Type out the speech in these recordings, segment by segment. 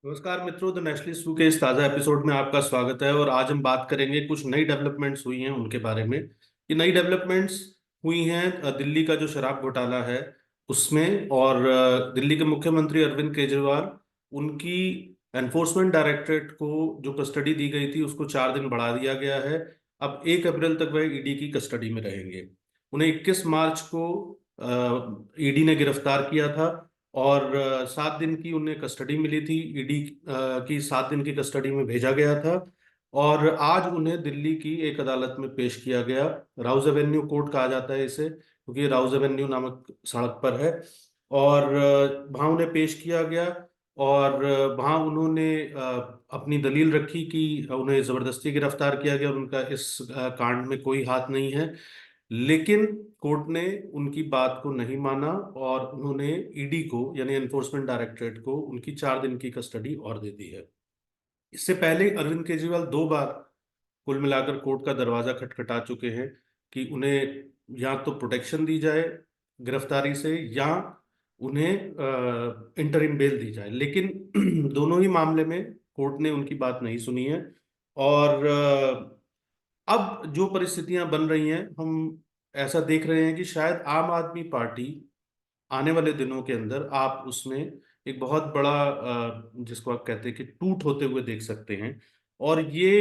नमस्कार मित्रों, the nationalist के इस ताज़ा एपिसोड में आपका स्वागत है। और आज हम बात करेंगे कुछ नई डेवलपमेंट्स हुई हैं उनके बारे में। ये नई डेवलपमेंट्स हुई हैं दिल्ली का जो शराब घोटाला है उसमें। और दिल्ली के मुख्यमंत्री अरविंद केजरीवाल, उनकी एनफोर्समेंट डायरेक्टरेट को जो कस्टडी दी गई थी उसको 4 दिन बढ़ा दिया गया है। अब 1 अप्रैल तक वह ईडी की कस्टडी में रहेंगे। उन्हें 21 मार्च को ईडी ने गिरफ्तार किया था और 7 दिन की उन्हें कस्टडी मिली थी। ईडी की 7 दिन की कस्टडी में भेजा गया था और आज उन्हें दिल्ली की एक अदालत में पेश किया गया। राउज एवेन्यू कोर्ट कहा जाता है इसे, क्योंकि ये राउज एवेन्यू नामक सड़क पर है। और वहाँ उन्हें पेश किया गया और वहाँ उन्होंने अपनी दलील रखी कि उन्हें जबरदस्ती गिरफ्तार किया गया और उनका इस कांड में कोई हाथ नहीं है। लेकिन कोर्ट ने उनकी बात को नहीं माना और उन्होंने ईडी को यानी एनफोर्समेंट डायरेक्टरेट को उनकी 4 दिन की कस्टडी और दे दी है। इससे पहले अरविंद केजरीवाल 2 बार कुल मिलाकर कोर्ट का दरवाजा खटखटा चुके हैं कि उन्हें या तो प्रोटेक्शन दी जाए गिरफ्तारी से या उन्हें इंटरिम बेल दी जाए, लेकिन दोनों ही मामले में कोर्ट ने उनकी बात नहीं सुनी है। और अब जो परिस्थितियां बन रही हैं, हम ऐसा देख रहे हैं कि शायद आम आदमी पार्टी आने वाले दिनों के अंदर आप उसमें एक बहुत बड़ा जिसको आप कहते हैं कि टूट होते हुए देख सकते हैं। और ये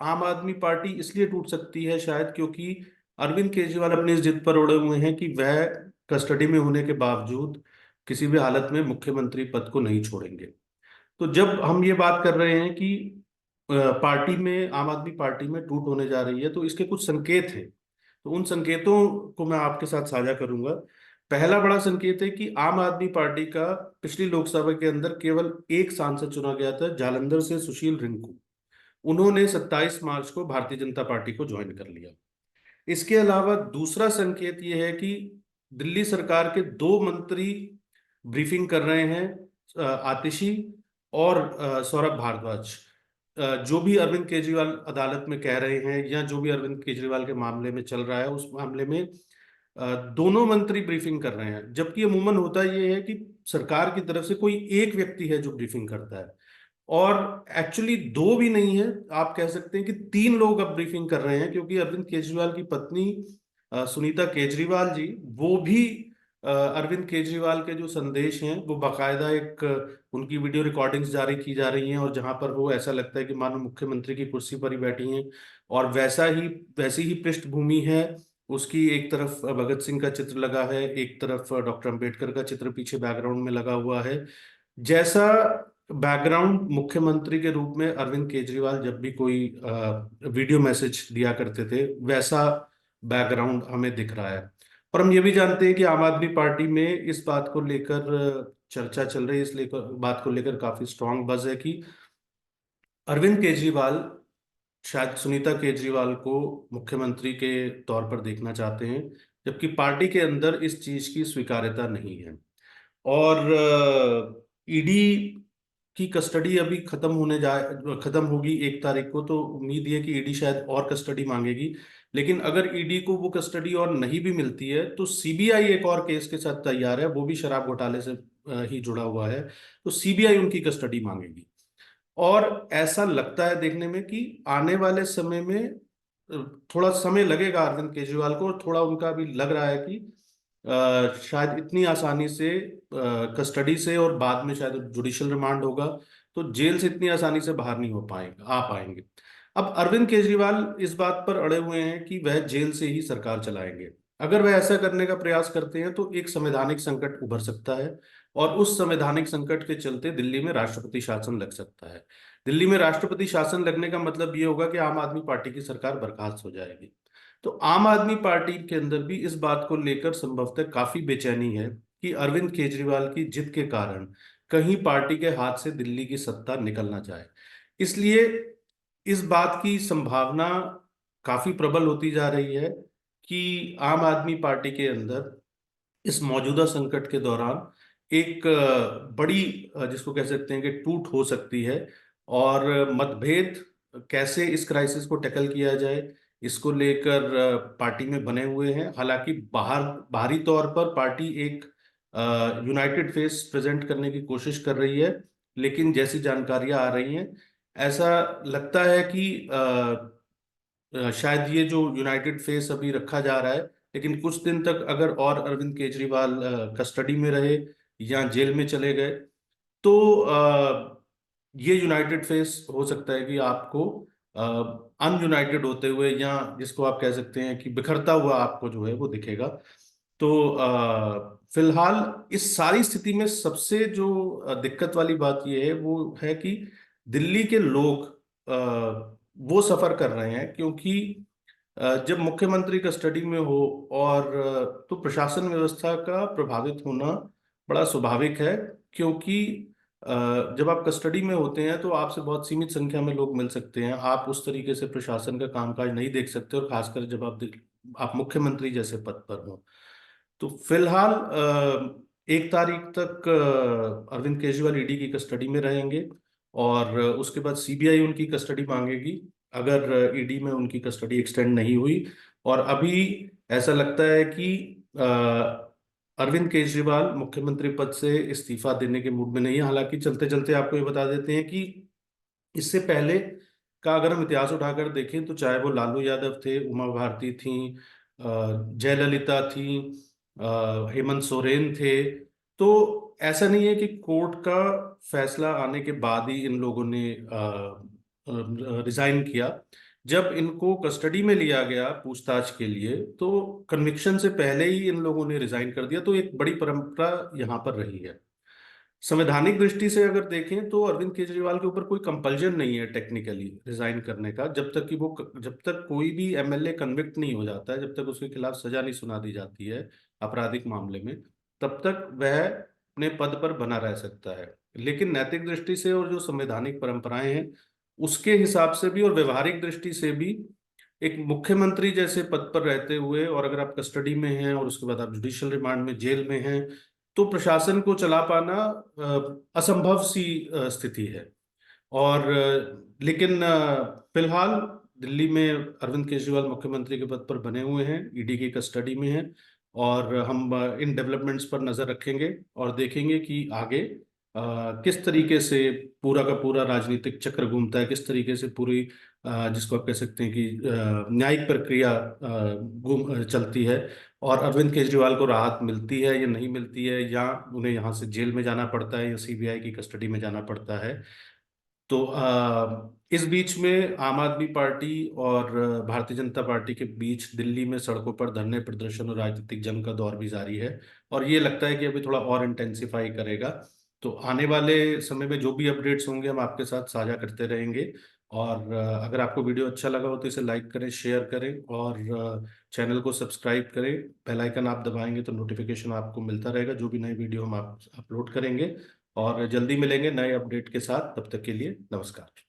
आम आदमी पार्टी इसलिए टूट सकती है शायद क्योंकि अरविंद केजरीवाल अपनी इस जिद पर अड़े हुए हैं कि वह कस्टडी में होने के बावजूद किसी भी हालत में मुख्यमंत्री पद को नहीं छोड़ेंगे। तो जब हम ये बात कर रहे हैं कि पार्टी में, आम आदमी पार्टी में टूट होने जा रही है, तो इसके कुछ संकेत हैं। तो उन संकेतों को मैं आपके साथ साझा करूंगा। पहला बड़ा संकेत है कि आम आदमी पार्टी का पिछली लोकसभा के अंदर केवल एक सांसद चुना गया था, जालंधर से सुशील रिंकू। उन्होंने 27 मार्च को भारतीय जनता पार्टी को ज्वाइन कर लिया। इसके अलावा दूसरा संकेत यह है कि दिल्ली सरकार के 2 मंत्री ब्रीफिंग कर रहे हैं, आतिशी और सौरभ भारद्वाज। जो भी अरविंद केजरीवाल अदालत में कह रहे हैं या जो भी अरविंद केजरीवाल के मामले में चल रहा है उस मामले में दोनों मंत्री ब्रीफिंग कर रहे हैं। जबकि अमूमन होता यह है कि सरकार की तरफ से कोई एक व्यक्ति है जो ब्रीफिंग करता है, और एक्चुअली दो भी नहीं है, आप कह सकते हैं कि 3 लोग अब ब्रीफिंग कर रहे हैं। क्योंकि अरविंद केजरीवाल की पत्नी सुनीता केजरीवाल जी, वो भी अरविंद केजरीवाल के जो संदेश हैं वो बाकायदा एक उनकी वीडियो रिकॉर्डिंग्स जारी की जा रही हैं, और जहां पर वो ऐसा लगता है कि मानो मुख्यमंत्री की कुर्सी पर ही बैठी हैं। और वैसी ही पृष्ठभूमि है उसकी। एक तरफ भगत सिंह का चित्र लगा है, एक तरफ डॉक्टर अंबेडकर का चित्र पीछे बैकग्राउंड में लगा हुआ है। जैसा बैकग्राउंड मुख्यमंत्री के रूप में अरविंद केजरीवाल जब भी कोई वीडियो मैसेज दिया करते थे, वैसा बैकग्राउंड हमें दिख रहा है। और हम ये भी जानते हैं कि आम आदमी पार्टी में इस बात को लेकर चर्चा चल रही है, इस लेकर बात को लेकर काफी स्ट्रांग बज है कि अरविंद केजरीवाल शायद सुनीता केजरीवाल को मुख्यमंत्री के तौर पर देखना चाहते हैं, जबकि पार्टी के अंदर इस चीज की स्वीकार्यता नहीं है। और ईडी की कस्टडी अभी खत्म होगी 1 तारीख को, तो उम्मीद है कि ईडी शायद और कस्टडी मांगेगी। लेकिन अगर ईडी को वो कस्टडी और नहीं भी मिलती है तो सीबीआई एक और केस के साथ तैयार है, वो भी शराब घोटाले से ही जुड़ा हुआ है। तो सीबीआई उनकी कस्टडी मांगेगी। और ऐसा लगता है देखने में कि आने वाले समय में थोड़ा समय लगेगा अरविंद केजरीवाल को, और थोड़ा उनका भी लग रहा है कि शायद इतनी आसानी से कस्टडी से और बाद में शायद जुडिशियल रिमांड होगा तो जेल से इतनी आसानी से बाहर नहीं हो पाएंगे आ पाएंगे। अब अरविंद केजरीवाल इस बात पर अड़े हुए हैं कि वह जेल से ही सरकार चलाएंगे। अगर वह ऐसा करने का प्रयास करते हैं तो एक संवैधानिक संकट उभर सकता है, और उस संवैधानिक संकट के चलते दिल्ली में राष्ट्रपति शासन लग सकता है। दिल्ली में राष्ट्रपति शासन लगने का मतलब ये होगा कि आम आदमी पार्टी की सरकार बर्खास्त हो जाएगी। तो आम आदमी पार्टी के अंदर भी इस बात को लेकर संभवतः काफी बेचैनी है कि अरविंद केजरीवाल की जिद के कारण कहीं पार्टी के हाथ से दिल्ली की सत्ता निकल ना जाए। इसलिए इस बात की संभावना काफी प्रबल होती जा रही है कि आम आदमी पार्टी के अंदर इस मौजूदा संकट के दौरान एक बड़ी जिसको कह सकते हैं कि टूट हो सकती है। और मतभेद कैसे इस क्राइसिस को टैकल किया जाए इसको लेकर पार्टी में बने हुए हैं। हालांकि बाहरी तौर पर पार्टी एक यूनाइटेड फेस प्रेजेंट करने की कोशिश कर रही है, लेकिन जैसी जानकारियां आ रही हैं, ऐसा लगता है कि शायद ये जो यूनाइटेड फेस अभी रखा जा रहा है, लेकिन कुछ दिन तक अगर और अरविंद केजरीवाल कस्टडी में रहे या जेल में चले गए, तो ये यूनाइटेड फेस हो सकता है कि आपको अनयूनाइटेड होते हुए, या जिसको आप कह सकते हैं कि बिखरता हुआ आपको जो है वो दिखेगा। तो फिलहाल इस सारी स्थिति में सबसे जो दिक्कत वाली बात ये है वो है कि दिल्ली के लोग वो सफर कर रहे हैं, क्योंकि जब मुख्यमंत्री कस्टडी में हो और तो प्रशासन व्यवस्था का प्रभावित होना बड़ा स्वाभाविक है, क्योंकि जब आप कस्टडी में होते हैं तो आपसे बहुत सीमित संख्या में लोग मिल सकते हैं, आप उस तरीके से प्रशासन का कामकाज नहीं देख सकते, और खासकर जब आप मुख्यमंत्री जैसे पद पर हो। तो फिलहाल 1 तारीख तक अरविंद केजरीवाल ईडी की कस्टडी में रहेंगे, और उसके बाद सीबीआई उनकी कस्टडी मांगेगी अगर ईडी में उनकी कस्टडी एक्सटेंड नहीं हुई। और अभी ऐसा लगता है कि अरविंद केजरीवाल मुख्यमंत्री पद से इस्तीफा देने के मूड में नहीं है। हालांकि चलते चलते आपको ये बता देते हैं कि इससे पहले का अगर हम इतिहास उठाकर देखें, तो चाहे वो लालू यादव थे, उमा भारती थी, जयललिता थी, हेमंत सोरेन थे, तो ऐसा नहीं है कि कोर्ट का फैसला आने के बाद ही इन लोगों ने रिजाइन किया। जब इनको कस्टडी में लिया गया पूछताछ के लिए, तो कन्विक्शन से पहले ही इन लोगों ने रिजाइन कर दिया। तो एक बड़ी परंपरा यहाँ पर रही है। संवैधानिक दृष्टि से अगर देखें तो अरविंद केजरीवाल के ऊपर कोई कंपल्जन नहीं है टेक्निकली रिजाइन करने का, जब तक कोई भी एमएलए कन्विक्ट नहीं हो जाता है, जब तक उसके खिलाफ सजा नहीं सुना दी जाती है आपराधिक मामले में, तब तक वह अपने पद पर बना रह सकता है। लेकिन नैतिक दृष्टि से और जो संवैधानिक परंपराएं हैं उसके हिसाब से भी, और व्यवहारिक दृष्टि से भी, एक मुख्यमंत्री जैसे पद पर रहते हुए और अगर आप कस्टडी में हैं और उसके बाद आप जुडिशियल रिमांड में जेल में हैं, तो प्रशासन को चला पाना असंभव सी स्थिति है। और लेकिन फिलहाल दिल्ली में अरविंद केजरीवाल मुख्यमंत्री के पद पर बने हुए हैं, ईडी की कस्टडी में हैं, और हम इन डेवलपमेंट्स पर नजर रखेंगे और देखेंगे कि आगे किस तरीके से पूरा का पूरा राजनीतिक चक्र घूमता है, किस तरीके से पूरी जिसको आप कह सकते हैं कि न्यायिक प्रक्रिया घूम चलती है, और अरविंद केजरीवाल को राहत मिलती है या नहीं मिलती है, या उन्हें यहाँ से जेल में जाना पड़ता है या सीबीआई की कस्टडी में जाना पड़ता है। तो इस बीच में आम आदमी पार्टी और भारतीय जनता पार्टी के बीच दिल्ली में सड़कों पर धरने प्रदर्शन और राजनीतिक जंग का दौर भी जारी है, और ये लगता है कि अभी थोड़ा और इंटेंसिफाई करेगा। तो आने वाले समय में जो भी अपडेट्स होंगे हम आपके साथ साझा करते रहेंगे। और अगर आपको वीडियो अच्छा लगा हो तो इसे लाइक करें, शेयर करें, और चैनल को सब्सक्राइब करें। बेल आइकन आप दबाएंगे तो नोटिफिकेशन आपको मिलता रहेगा जो भी नई वीडियो हम आप अपलोड करेंगे। और जल्दी मिलेंगे नए अपडेट के साथ, तब तक के लिए नमस्कार।